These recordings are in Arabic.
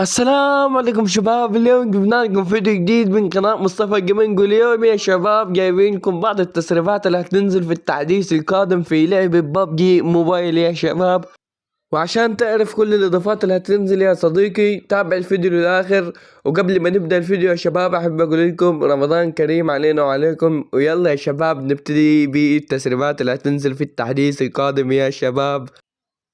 السلام عليكم شباب. اليوم جبنا لكم فيديو جديد من قناة مصطفى جيمنج. واليوم يا شباب جايبين لكم بعض التسريبات اللي هتنزل في التحديث القادم في لعبة ببجي موبايل يا شباب. وعشان تعرف كل الاضافات اللي هتنزل يا صديقي تابع الفيديو للاخر. وقبل ما نبدأ الفيديو يا شباب احب اقول لكم رمضان كريم علينا وعليكم. ويلا يا شباب نبتدي بالتسريبات اللي هتنزل في التحديث القادم يا شباب.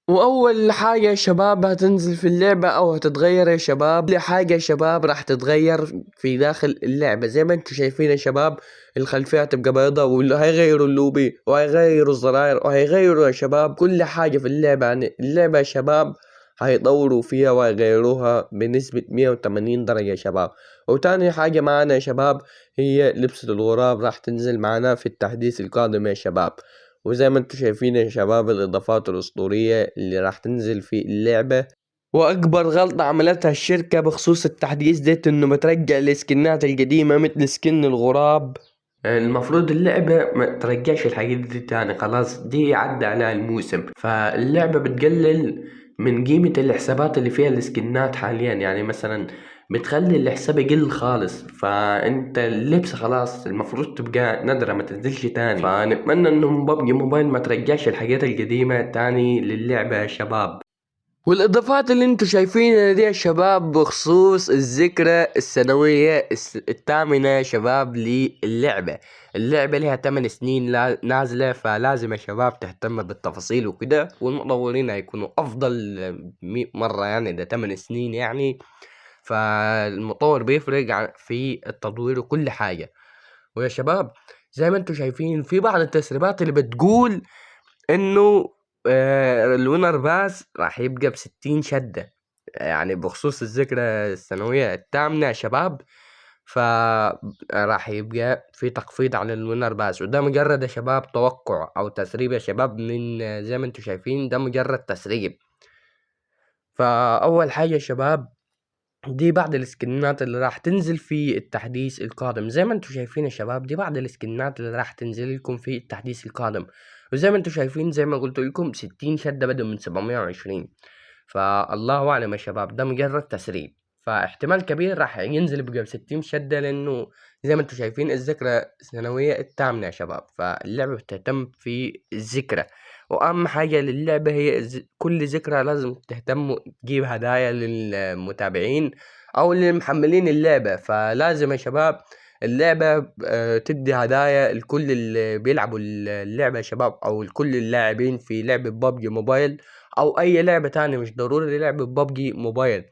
واول حاجة يا شباب هتنزل في اللعبة او هتتغير يا شباب. حاجة يا شباب راح تتغير في داخل اللعبة زي ما انتم شايفين يا شباب. الخلفية هتبقى بيضة وهيغيروا اللوبي وهيغيروا الزراير وهيغيروا يا شباب كل حاجة في اللعبة. يعني اللعبة يا شباب هيطوروا فيها وهيغيروها بنسبة 180 درجة يا شباب. وتاني حاجة معانا يا شباب هي لبسة الغراب راح تنزل معنا في التحديث القادم يا شباب. وزي ما انتم شايفين يا شباب الاضافات الاسطورية اللي راح تنزل في اللعبة. واكبر غلطة عملتها الشركة بخصوص التحديث ديت انه بترجع السكنات القديمة مثل سكن الغراب. المفروض اللعبة ما ترجعش الحاجات دي تاني، خلاص دي عدى عليها الموسم. فاللعبة بتقلل من قيمة الحسابات اللي فيها السكنات حاليا. يعني مثلا بتخلي الحساب يقل خالص، فانت اللبس خلاص المفروض تبقى نادرة ما تنزلش تاني. فنتمنى انهم ببجي موبايل ما ترجعش الحاجات القديمة تاني للعبة يا شباب. والاضافات اللي انتوا شايفينها دي يا شباب بخصوص الذكرى السنوية الثامنة يا شباب للعبة. اللعبة لها 8 سنين نازلة، فلازم يا شباب تهتم بالتفاصيل وكده، والمطورين هيكونوا افضل 100 مرة. يعني ده 8 سنين يعني، فالمطور بيفرق في التطوير وكل حاجة. ويا شباب زي ما انتوا شايفين في بعض التسريبات اللي بتقول انه الوينر باس راح يبقى ب60 شدة، يعني بخصوص الذكرى السنوية الثامنة يا شباب. فراح يبقى في تخفيض على الوينر باس، وده مجرد يا شباب توقع او تسريب يا شباب. من زي ما انتوا شايفين ده مجرد تسريب. فاول حاجة يا شباب دي بعض السكنات اللي راح تنزل في التحديث القادم. زي ما انتم شايفين يا شباب دي بعض السكنات اللي راح تنزل لكم في التحديث القادم. وزي ما انتم شايفين زي ما قلت لكم 60 شدة بدل من 720. فالله اعلم يا شباب ده مجرد تسريب، فاحتمال كبير راح ينزل بقى ب60 شدة، لانه زي ما انتم شايفين الذكرى السنوية الثامنة يا شباب، فاللعبة بتهتم في الذكرى. واهم حاجة للعبة هي كل ذكرى لازم تهتم تجيب هدايا للمتابعين او اللي محملين اللعبة. فلازم يا شباب اللعبة تدي هدايا لكل اللي بيلعبوا اللعبة يا شباب، او لكل اللاعبين في لعبة ببجي موبايل او اي لعبة تانية، مش ضروري لعبة ببجي موبايل.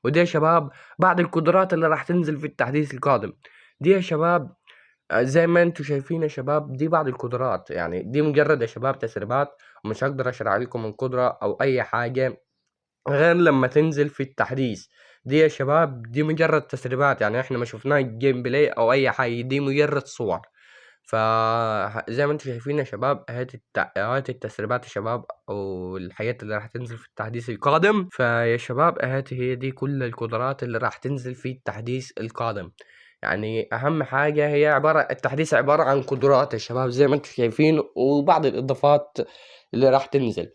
ودي يا شباب بعض القدرات اللي راح تنزل في التحديث القادم. دي يا شباب زي ما انتوا شايفين يا شباب دي بعض القدرات، يعني دي مجرد يا شباب تسريبات، ومش هقدر اشرح لكم القدرة او اي حاجة غير لما تنزل في التحديث. دي يا شباب دي مجرد تسريبات، يعني احنا ما شفناه جيم بلاي او اي حاجة، دي مجرد صور. فزي ما انتم شايفين يا شباب هات التسريبات يا شباب او الحاجات اللي راح تنزل في التحديث القادم. فيا شباب هي دي كل القدرات اللي راح تنزل في التحديث القادم. يعني اهم حاجة هي التحديث عبارة عن قدرات يا شباب زي ما انتم شايفين، وبعض الاضافات اللي راح تنزل.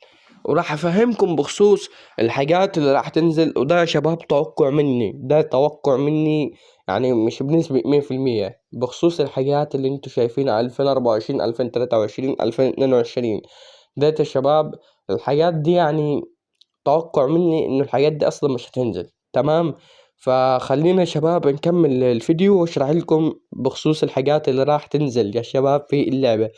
وراح افهمكم بخصوص الحاجات اللي راح تنزل. وده يا شباب توقع مني، ده توقع مني، يعني مش بنسبة 100%، بخصوص الحاجات اللي انتوا شايفينها 2024 2023 2022. ده يا شباب الحاجات دي يعني توقع مني انه الحاجات دي اصلا مش هتنزل. تمام. فخلينا يا شباب نكمل الفيديو واشرح لكم بخصوص الحاجات اللي راح تنزل يا شباب في اللعبة.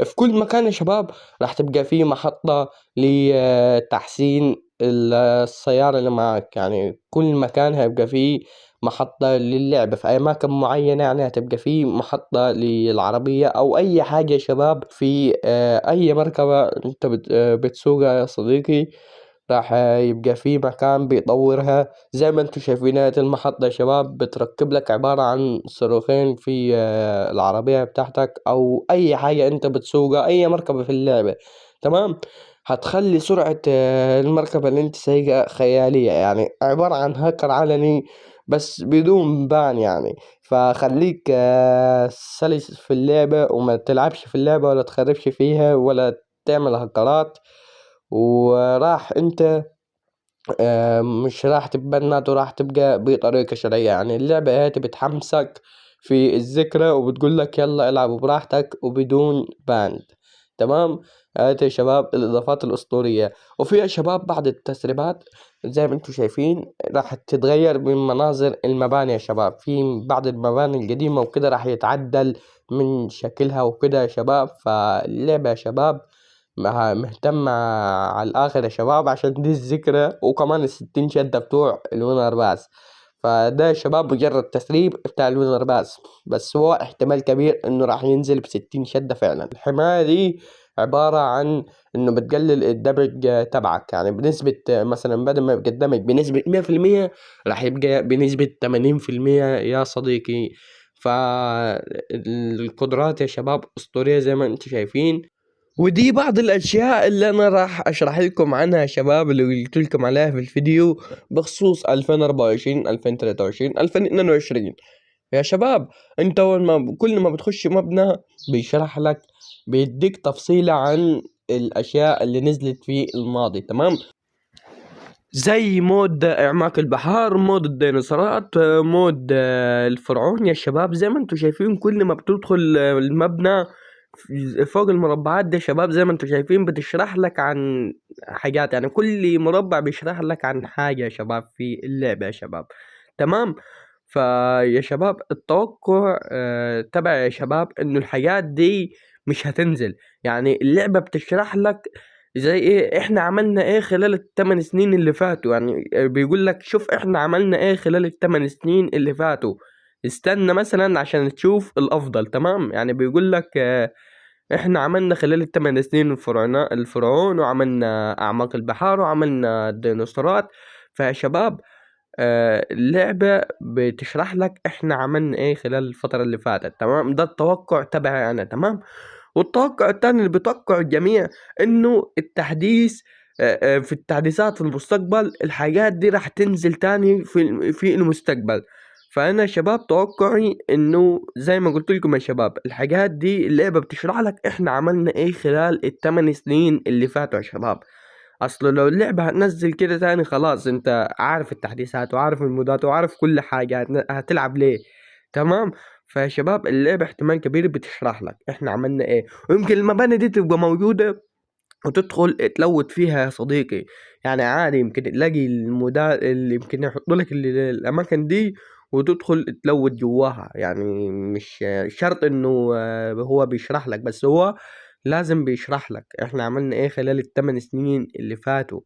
في كل مكان يا شباب راح تبقى فيه محطة لتحسين السيارة اللي معاك. يعني كل مكان هيبقى فيه محطة للعبة في أماكن معينة، يعني هتبقى فيه محطة للعربية أو أي حاجة يا شباب في أي مركبة أنت بتسوقها يا صديقي. راح يبقى في مكان بيطورها. زي ما انتم شايفين هذه المحطة يا شباب بتركب لك عبارة عن صاروخين في العربية بتاعتك أو أي حاجة أنت بتسوقها، أي مركبة في اللعبة. تمام. هتخلي سرعة المركبة اللي انت سايقها خيالية، يعني عبارة عن هاكر علني بس بدون بان يعني. فخليك سلس في اللعبة وما تلعبش في اللعبة ولا تخربش فيها ولا تعمل هكرات. وراح انت مش راح تتبنت وراح تبقى بطريقة شرعية. يعني اللعبة هاتي بتحمسك في الذكرى وبتقول لك يلا العبوا براحتك وبدون باند. تمام. هاتي يا شباب الإضافات الأسطورية. وفي يا شباب بعض التسريبات زي ما انتم شايفين راح تتغير من مناظر المباني يا شباب. في بعض المباني القديمة وكده راح يتعدل من شكلها وكده يا شباب. فاللعبة يا شباب مهتمة على الآخر يا شباب عشان دي الذكرى وكمان ال60 شدة بتوع الوينر باس. فده يا شباب مجرد تسريب بتاع الوينر باس، بس هو احتمال كبير انه راح ينزل ب60 شدة فعلا. الحماية دي عبارة عن انه بتقلل الدمج تبعك، يعني بنسبة مثلا بدل ما يبقى الدمج بنسبة 100% راح يبقى بنسبة 80% يا صديقي. فالقدرات يا شباب أسطورية زي ما انتم شايفين. ودي بعض الأشياء اللي أنا راح أشرح لكم عنها يا شباب، اللي قلت لكم عليها في الفيديو بخصوص 2024 2023 2022 يا شباب. انت أول ما كل ما بتخش مبنى بيشرح لك، بيديك تفصيلة عن الأشياء اللي نزلت في الماضي. تمام. زي مود اعماق البحار، مود الديناصورات، مود الفرعون يا شباب. زي ما انتم شايفين كل ما بتدخل المبنى فوق المربعات دي يا شباب، زي ما انتم شايفين بتشرح لك عن حاجات. يعني كل مربع بيشرح لك عن حاجة يا شباب في اللعبة يا شباب. تمام. فيا شباب التوقع تبع يا شباب انه الحاجات دي مش هتنزل. يعني اللعبة بتشرح لك زي ايه احنا عملنا ايه خلال ال8 سنين اللي فاتوا. يعني بيقول لك شوف احنا عملنا ايه خلال ال8 سنين اللي فاتوا، استنى مثلا عشان تشوف الافضل. تمام. يعني بيقول لك احنا عملنا خلال ال8 سنين الفرعون وعملنا اعماق البحار وعملنا الديناصورات. فيا شباب اللعبة بتشرح لك احنا عملنا ايه خلال الفترة اللي فاتت. تمام. ده التوقع تبعي انا. تمام. والتوقع التاني اللي بيتوقع الجميع انه التحديث في التحديثات في المستقبل الحاجات دي راح تنزل تاني في المستقبل. فانا يا شباب توقعي انه زي ما قلت لكم يا شباب الحاجات دي اللعبة بتشرح لك احنا عملنا ايه خلال ال8 سنين اللي فاتوا يا شباب. اصل لو اللعبة هتنزل كده تاني خلاص انت عارف التحديثات وعارف المودات وعارف كل حاجة، هتلعب ليه؟ تمام. فيا شباب اللعبة احتمال كبير بتشرح لك احنا عملنا ايه، ويمكن المباني دي تبقى موجودة وتدخل تلوت فيها يا صديقي. يعني عادي يمكن تلاقي المودات اللي يمكن يحطوا لك الاماكن دي وتدخل تلوت جواها. يعني مش شرط انه هو بيشرح لك، بس هو لازم بيشرح لك احنا عملنا ايه خلال ال8 سنين اللي فاتوا.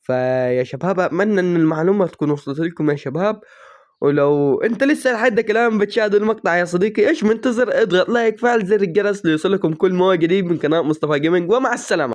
فيا شباب اتمنى ان المعلومة تكون وصلت لكم يا شباب. ولو انت لسه لحد الان بتشاهد المقطع يا صديقي ايش منتظر؟ اضغط لايك، فعل زر الجرس ليوصلكم كل ما هو جديد من قناة مصطفى جيمنج، ومع السلامة.